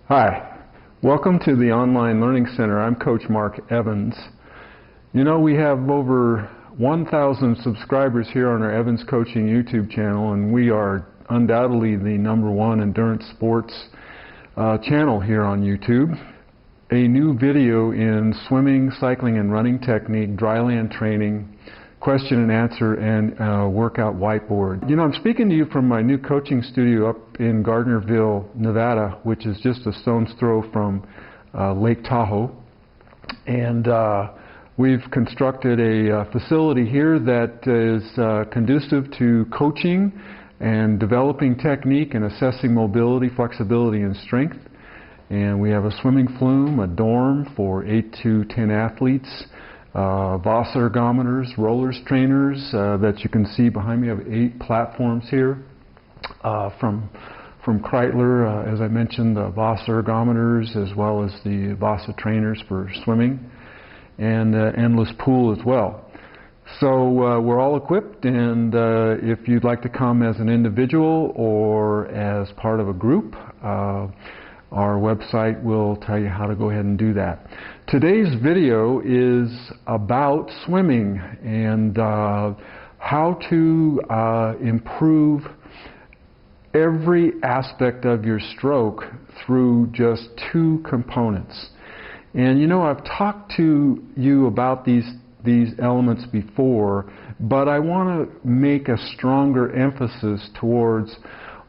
Hi, welcome to the Online Learning Center. I'm Coach Mark Evans. You know, we have over 1,000 subscribers here on our Evans Coaching YouTube channel, and we are undoubtedly the #1 endurance sports channel here on YouTube. A new video in swimming, cycling, and running technique, dryland training, question and answer, and workout whiteboard. You know, I'm speaking to you from my new coaching studio up in Gardnerville, Nevada, which is just a stone's throw from Lake Tahoe. And we've constructed a facility here that is conducive to coaching and developing technique and assessing mobility, flexibility, and strength. And we have a swimming flume, a dorm for 8 to 10 athletes, VASA ergometers, rollers trainers that you can see behind me. I have 8 platforms here from Kreitler, as I mentioned, the VASA ergometers as well as the VASA trainers for swimming, and endless pool as well. So we're all equipped, and if you'd like to come as an individual or as part of a group, our website will tell you how to go ahead and do that. Today's video is about swimming and how to improve every aspect of your stroke through just 2 components. And you know, I've talked to you about these elements before, but I want to make a stronger emphasis towards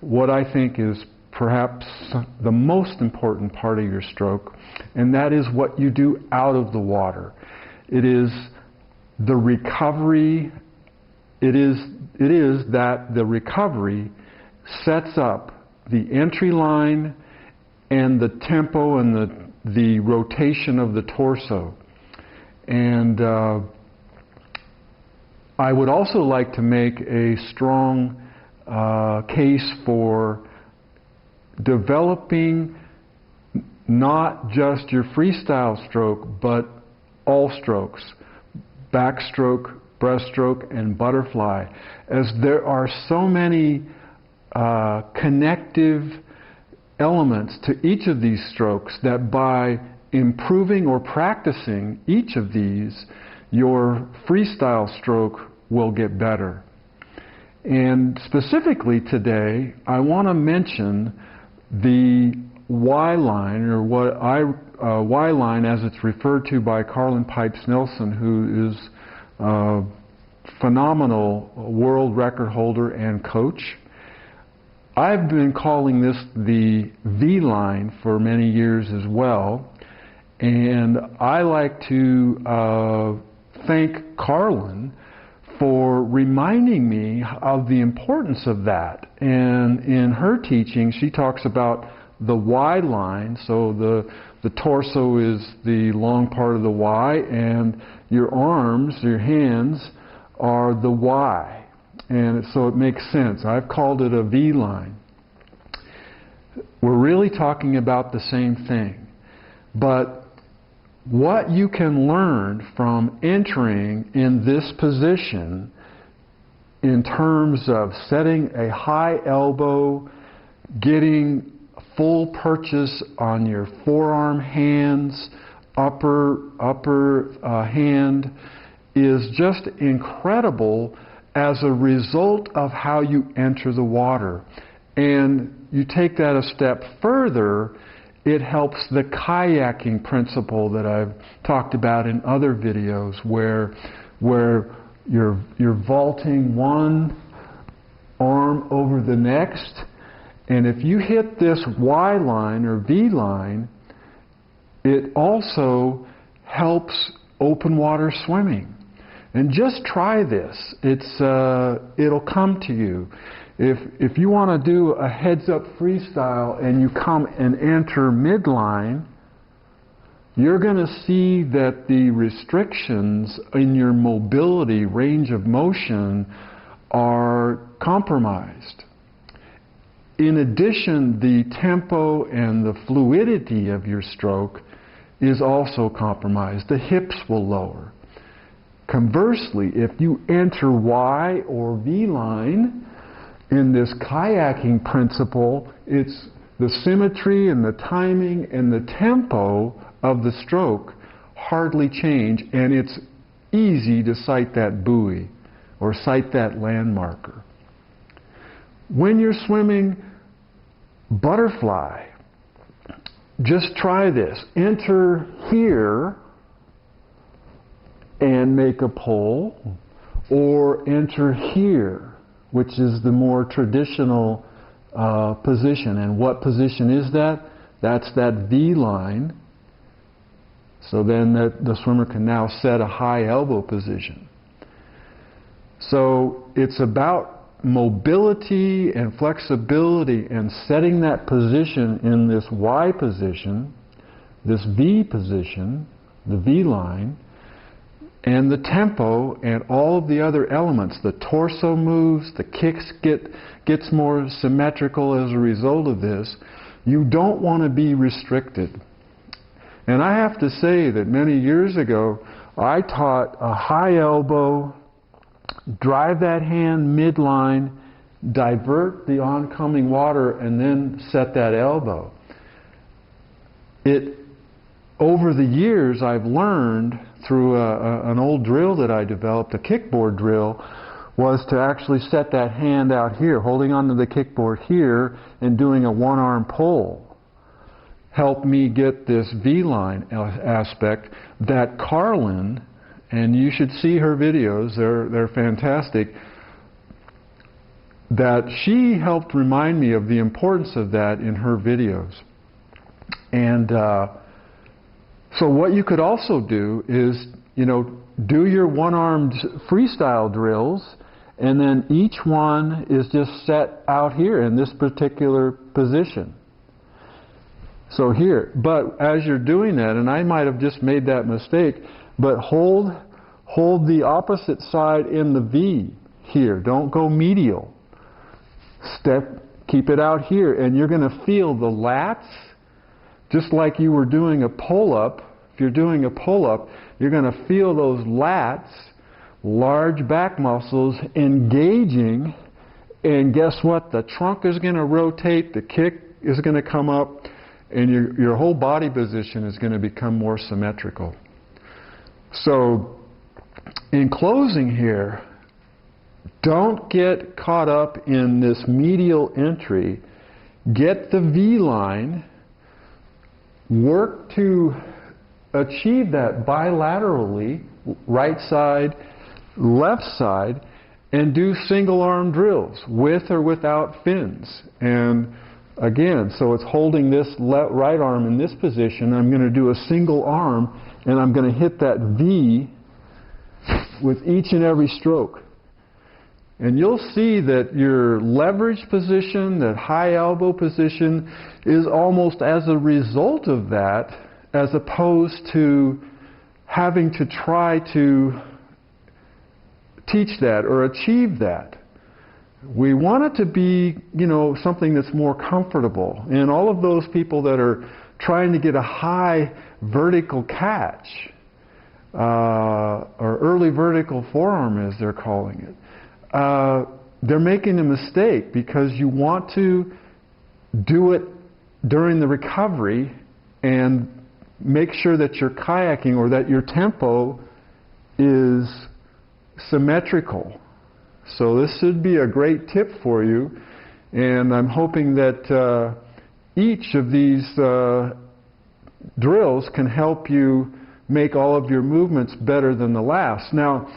what I think is perhaps the most important part of your stroke, and that is what you do out of the water. It is the recovery. It is that the recovery sets up the entry line and the tempo and the rotation of the torso. And I would also like to make a strong case for developing not just your freestyle stroke, but all strokes, backstroke, breaststroke, and butterfly, as there are so many connective elements to each of these strokes that by improving or practicing each of these, your freestyle stroke will get better. And specifically today, I want to mention the Y line, or Y line as it's referred to by Carlin Pipes Nelson, who is a phenomenal world record holder and coach. I've been calling this the V line for many years as well, and I like to thank Carlin for reminding me of the importance of that. And in her teaching, she talks about the Y line, so the torso is the long part of the Y, and your arms, your hands, are the Y. And so it makes sense. I've called it a V line. We're really talking about the same thing. But what you can learn from entering in this position in terms of setting a high elbow, getting full purchase on your forearm, hands, upper hand, is just incredible as a result of how you enter the water. And you take that a step further, it helps the kayaking principle that I've talked about in other videos, where you're vaulting one arm over the next, and if you hit this Y line or V line, it also helps open water swimming. And just try this. It'll come to you. If you want to do a heads-up freestyle and you come and enter midline, you're going to see that the restrictions in your mobility, range of motion, are compromised. In addition, the tempo and the fluidity of your stroke is also compromised. The hips will lower. Conversely, if you enter Y or V line, in this kayaking principle, it's the symmetry and the timing and the tempo of the stroke hardly change, and it's easy to sight that buoy or sight that land marker. When you're swimming butterfly, just try this. Enter here and make a pull, or enter here, which is the more traditional position. And what position is that? That's that V line. So then the swimmer can now set a high elbow position. So it's about mobility and flexibility and setting that position in this Y position, this V position, the V line, and the tempo and all of the other elements. The torso moves, the kicks gets more symmetrical as a result of this. You don't want to be restricted. And I have to say that many years ago, I taught a high elbow, drive that hand midline, divert the oncoming water, and then set that elbow. Over the years, I've learned through an old drill that I developed, a kickboard drill, was to actually set that hand out here, holding onto the kickboard here and doing a one-arm pull. Helped me get this V-line aspect that Carlin, and you should see her videos, they're fantastic, that she helped remind me of the importance of that in her videos. And so what you could also do is, do your one-armed freestyle drills, and then each one is just set out here in this particular position. So here, but as you're doing that, and I might have just made that mistake, but hold the opposite side in the V here. Don't go medial. Keep it out here, and you're going to feel the lats, just like you were doing a pull-up. If you're doing a pull-up, you're going to feel those lats, large back muscles, engaging, and guess what? The trunk is going to rotate, the kick is going to come up, and your whole body position is going to become more symmetrical. So, in closing here, don't get caught up in this medial entry. Get the V line. Work to achieve that bilaterally, right side, left side, and do single arm drills with or without fins. And again, so it's holding this right arm in this position. I'm going to do a single arm, and I'm going to hit that V with each and every stroke. And you'll see that your leverage position, that high elbow position, is almost as a result of that, as opposed to having to try to teach that or achieve that. We want it to be, something that's more comfortable. And all of those people that are trying to get a high vertical catch, or early vertical forearm as they're calling it, they're making a mistake, because you want to do it during the recovery and make sure that you're kayaking, or that your tempo is symmetrical. So this should be a great tip for you, and I'm hoping that each of these drills can help you make all of your movements better than the last. Now,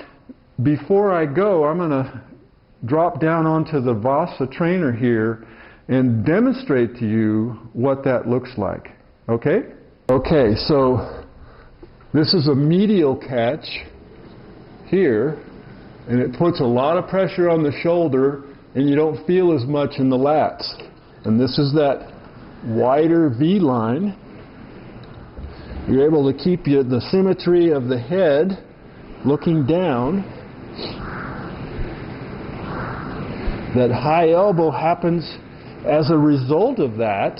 before I go, I'm going to drop down onto the VASA trainer here and demonstrate to you what that looks like. Okay? Okay, so this is a medial catch here, and it puts a lot of pressure on the shoulder, and you don't feel as much in the lats. And this is that wider V line. You're able to keep the symmetry of the head looking down. That high elbow happens as a result of that.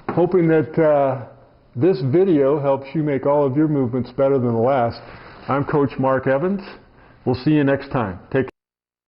Hoping that this video helps you make all of your movements better than the last. I'm Coach Mark Evans. We'll see you next time. Take care.